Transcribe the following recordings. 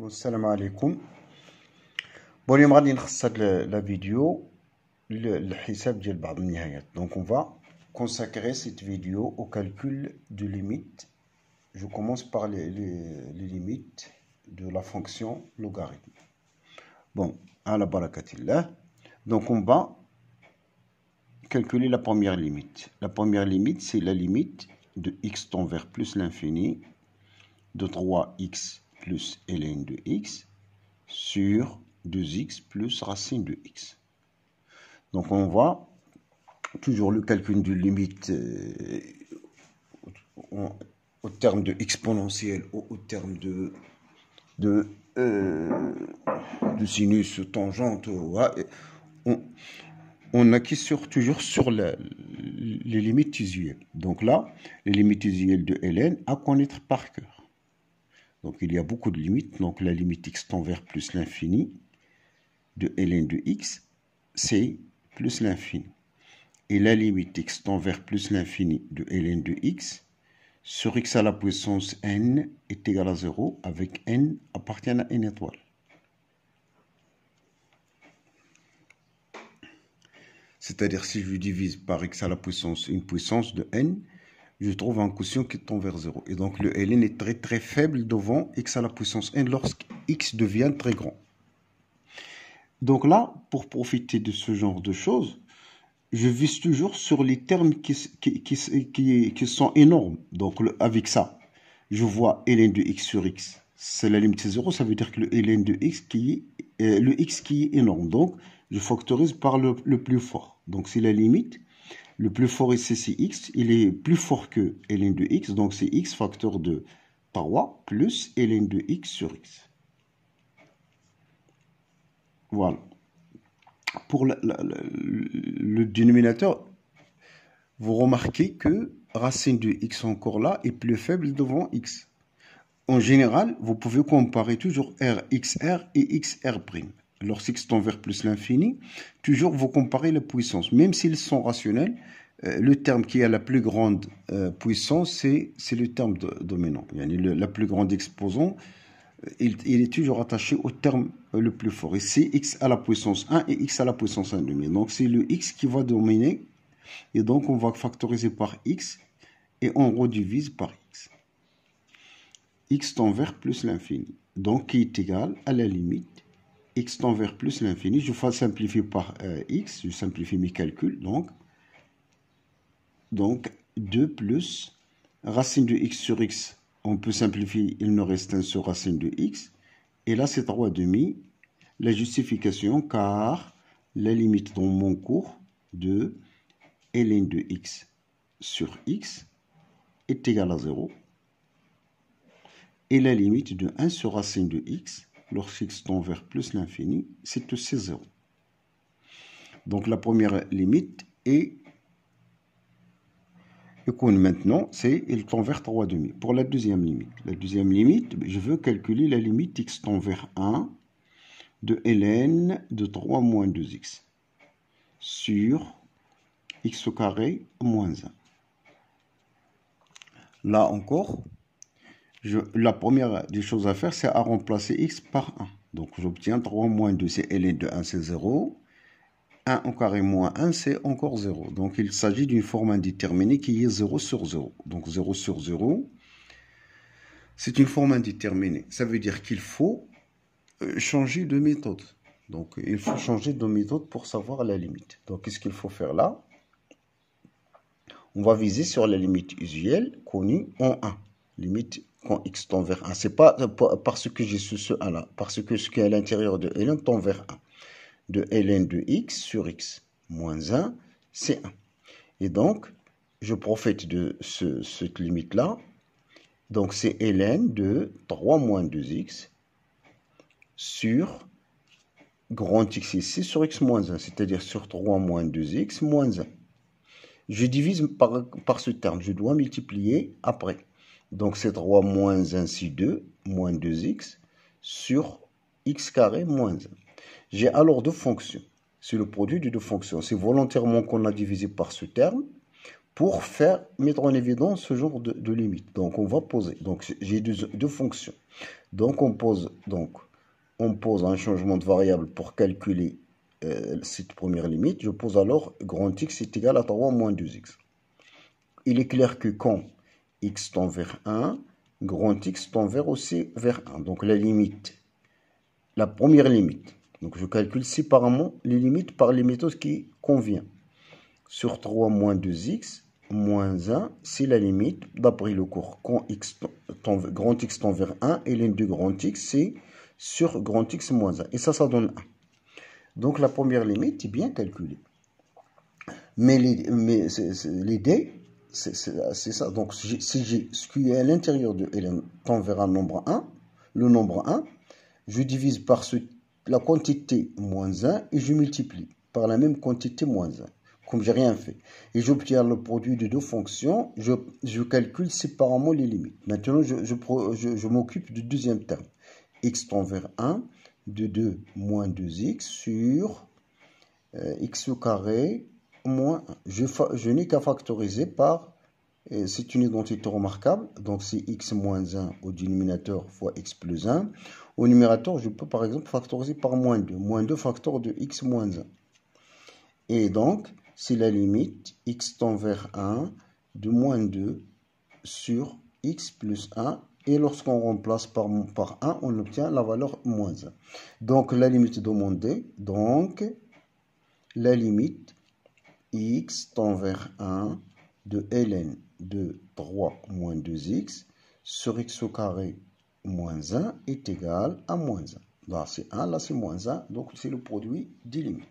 السلام عليكم. اليوم غادي نخصص هاد لا فيديو للحساب ديال بعض النهايات. Donc on va consacrer cette vidéo au calcul de limites. Je commence par les limites de la fonction logarithme. Bon, à la barakatillah. Donc on va calculer la première limite. La première limite, c'est la limite de x tend vers plus l'infini de 3x plus ln de x sur 2x plus racine de x. Donc on voit toujours le calcul de limite au terme de exponentielle ou au terme de sinus, tangente. On acquis toujours sur les limites usuelles. Donc là, les limites usuelles de ln à connaître par cœur. Donc il y a beaucoup de limites. Donc la limite x tend vers plus l'infini de ln de x, c'est plus l'infini. Et la limite x tend vers plus l'infini de ln de x sur x à la puissance n est égal à 0 avec n appartient à n étoile. C'est-à-dire si je divise par x à la puissance une puissance de n, je trouve un quotient qui tend vers 0. Et donc le ln est très très faible devant x à la puissance n lorsque x devient très grand. Donc là, pour profiter de ce genre de choses, je vise toujours sur les termes qui sont énormes. Donc avec ça, je vois ln de x sur x, c'est la limite c'est 0, ça veut dire que le ln de x le x qui est énorme. Donc je factorise par le plus fort. Donc c'est la limite. Le plus fort ici, c'est x. Il est plus fort que ln de x. Donc, c'est x facteur de 3 plus ln de x sur x. Voilà. Pour le dénominateur, vous remarquez que racine de x encore là est plus faible devant x. En général, vous pouvez comparer toujours rxr et xr'. Lorsqu'x tend vers plus l'infini, toujours vous comparez les puissances. Même s'ils sont rationnels, le terme qui a la plus grande puissance, c'est le terme dominant. La plus grande exposant, il est toujours attaché au terme le plus fort. Et c'est x à la puissance 1 et x à la puissance 1 demi. Donc c'est le x qui va dominer. Et donc on va factoriser par x et on redivise par x. X tend vers plus l'infini. Donc qui est égal à la limite x tend vers plus l'infini, je vais simplifier par x, je simplifie mes calculs, donc 2 plus racine de x sur x, on peut simplifier, il nous reste 1 sur racine de x, et là c'est 3 demi, la justification car la limite dans mon cours de ln de x sur x est égale à 0, et la limite de 1 sur racine de x lorsqu'x tend vers plus l'infini, c'est aussi 0. Donc la première limite est maintenant, c'est il tend vers 3 demi. Pour la deuxième limite, je veux calculer la limite x tend vers 1 de ln de 3 moins 2x sur x au carré moins 1. Là encore, la première des choses à faire, c'est à remplacer x par 1. Donc, j'obtiens 3 moins 2, c'est ln de 1, c'est 0. 1 au carré moins 1, c'est encore 0. Donc, il s'agit d'une forme indéterminée qui est 0 sur 0. Donc, 0 sur 0, c'est une forme indéterminée. Ça veut dire qu'il faut changer de méthode. Donc, il faut changer de méthode pour savoir la limite. Donc, qu'est-ce qu'il faut faire là? On va viser sur la limite usuelle connue en 1. Limite quand x tend vers 1. C'est pas parce que j'ai ce 1 là, parce que ce qui est à l'intérieur de ln tend vers 1. De ln de x sur x moins 1, c'est 1. Et donc, je profite de cette limite là. Donc, c'est ln de 3 moins 2x sur grand x ici sur x moins 1, c'est-à-dire sur 3 moins 2x moins 1. Je divise par ce terme, je dois multiplier après. Donc c'est 3 moins 1, c'est 2, moins 2x, sur x carré moins 1. J'ai alors deux fonctions. C'est le produit de deux fonctions. C'est volontairement qu'on a divisé par ce terme pour mettre en évidence ce genre de limite. Donc on va poser. Donc j'ai deux fonctions. Donc on pose un changement de variable pour calculer cette première limite. Je pose alors grand X est égal à 3 moins 2X. Il est clair que quand X tend vers 1, grand X tend aussi vers 1. Donc la limite, la première limite. Donc je calcule séparément les limites par les méthodes qui conviennent. Sur 3 moins 2X, moins 1, c'est la limite d'après le cours. Quand grand X tend vers 1, et ln de grand X, c'est sur grand X moins 1. Et ça donne 1. Donc la première limite est bien calculée. Mais l'idée, c'est ça. Donc si j'ai ce qui est à l'intérieur de ln tend vers un nombre 1, le nombre 1, je divise par la quantité moins 1 et je multiplie par la même quantité moins 1. Comme j'ai rien fait. Et j'obtiens le produit de deux fonctions, je calcule séparément les limites. Maintenant, je m'occupe du deuxième terme. X tend vers 1, de 2 moins 2x sur x au carré moins 1. Je n'ai qu'à factoriser par, c'est une identité remarquable, donc c'est x moins 1 au dénominateur fois x plus 1. Au numérateur, je peux par exemple factoriser par moins 2. Moins 2 facteur de x moins 1. Et donc, c'est la limite x tend vers 1 de moins 2 sur x plus 1. Et lorsqu'on remplace par 1, on obtient la valeur moins 1. Donc, la limite demandée, donc, la limite x tend vers 1 de ln de 3 moins 2x sur x au carré moins 1 est égal à moins 1. Là, c'est 1, là, c'est moins 1. Donc, c'est le produit des limites.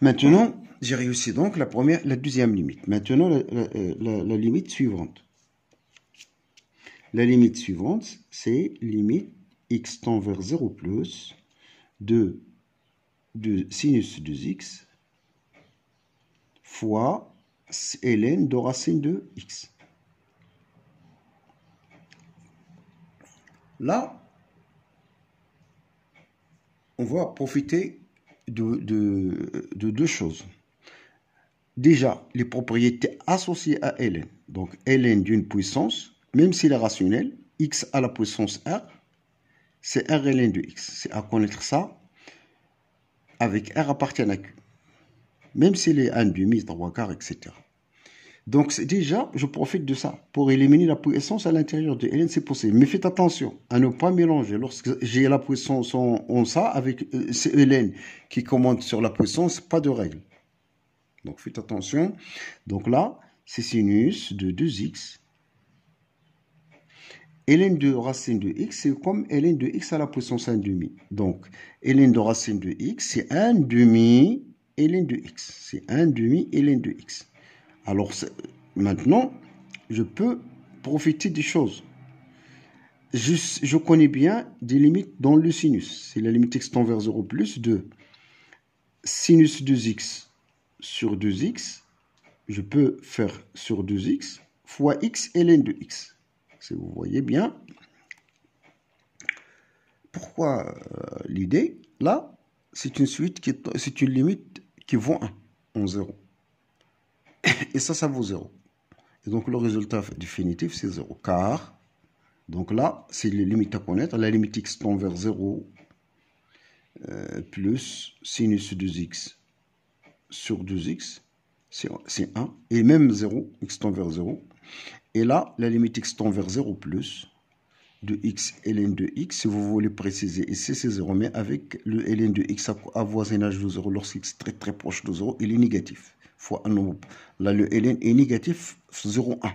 Maintenant, j'ai réussi donc la deuxième limite. Maintenant, la limite suivante. La limite suivante, c'est limite x tend vers 0 plus de sinus de x fois ln de racine de x. Là, on va profiter de deux choses. Déjà, les propriétés associées à ln. Donc, ln d'une puissance, même s'il est rationnel, x à la puissance r, c'est r ln de x. C'est à connaître ça avec r appartient à q. Même s'il est 1 demi, 3 quarts, etc. Donc, déjà, je profite de ça pour éliminer la puissance à l'intérieur de ln, c'est possible. Mais faites attention à ne pas mélanger. Lorsque j'ai la puissance en ça, avec c'est ln qui commande sur la puissance, pas de règle. Donc, faites attention. Donc là, c'est sinus de 2x. Ln de racine de x, c'est comme ln de x à la puissance 1 demi. Donc, ln de racine de x, c'est 1 demi ln de x. C'est 1 demi ln de x. Alors, maintenant, je peux profiter des choses. Je connais bien des limites dans le sinus. C'est la limite x tend vers 0 plus de sinus 2x sur 2x. Je peux faire sur 2x fois x ln de x. Si vous voyez bien. Pourquoi l'idée? Là, c'est une suite, c'est une limite qui vaut 1 en 0. Et ça vaut 0. Et donc, le résultat définitif, c'est 0. Car, donc là, c'est les limites à connaître. La limite x tend vers 0 plus sinus 2x sur 2x, c'est 1. Et même 0, x tend vers 0. Et là, la limite x tend vers 0 plus de x ln de x, si vous voulez préciser, ici c'est 0, mais avec le ln de x à voisinage de 0, lorsqu'x est très très proche de 0, il est négatif. Fois un nombre. Là, le ln est négatif 0,1.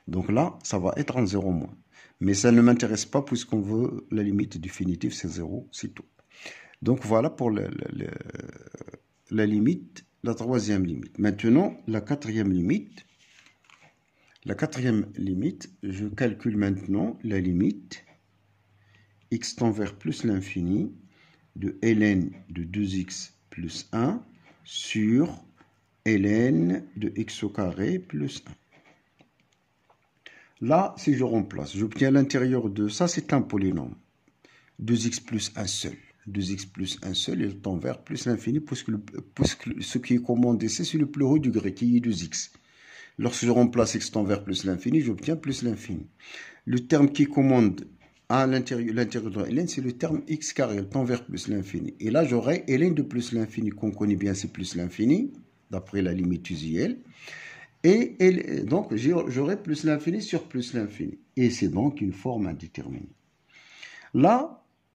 Donc là, ça va être en 0 moins. Mais ça ne m'intéresse pas puisqu'on veut la limite définitive, c'est 0, c'est tout. Donc voilà pour la limite, la troisième limite. Maintenant, la quatrième limite. La quatrième limite, je calcule maintenant la limite x tend vers plus l'infini de ln de 2x plus 1 sur ln de x au carré plus 1. Là, si je remplace, j'obtiens à l'intérieur de ça, c'est un polynôme. 2x plus 1 seul. 2x plus 1 seul, il tend vers plus l'infini, puisque ce qui est commandé ici, c'est le plus haut degré, qui est 2x. Lorsque je remplace x tend vers plus l'infini, j'obtiens plus l'infini. Le terme qui commande à l'intérieur de ln, c'est le terme x carré, le temps vers plus l'infini. Et là, j'aurai ln de plus l'infini, qu'on connaît bien, c'est plus l'infini, d'après la limite usuelle. Et donc, j'aurai plus l'infini sur plus l'infini. Et c'est donc une forme indéterminée. Là,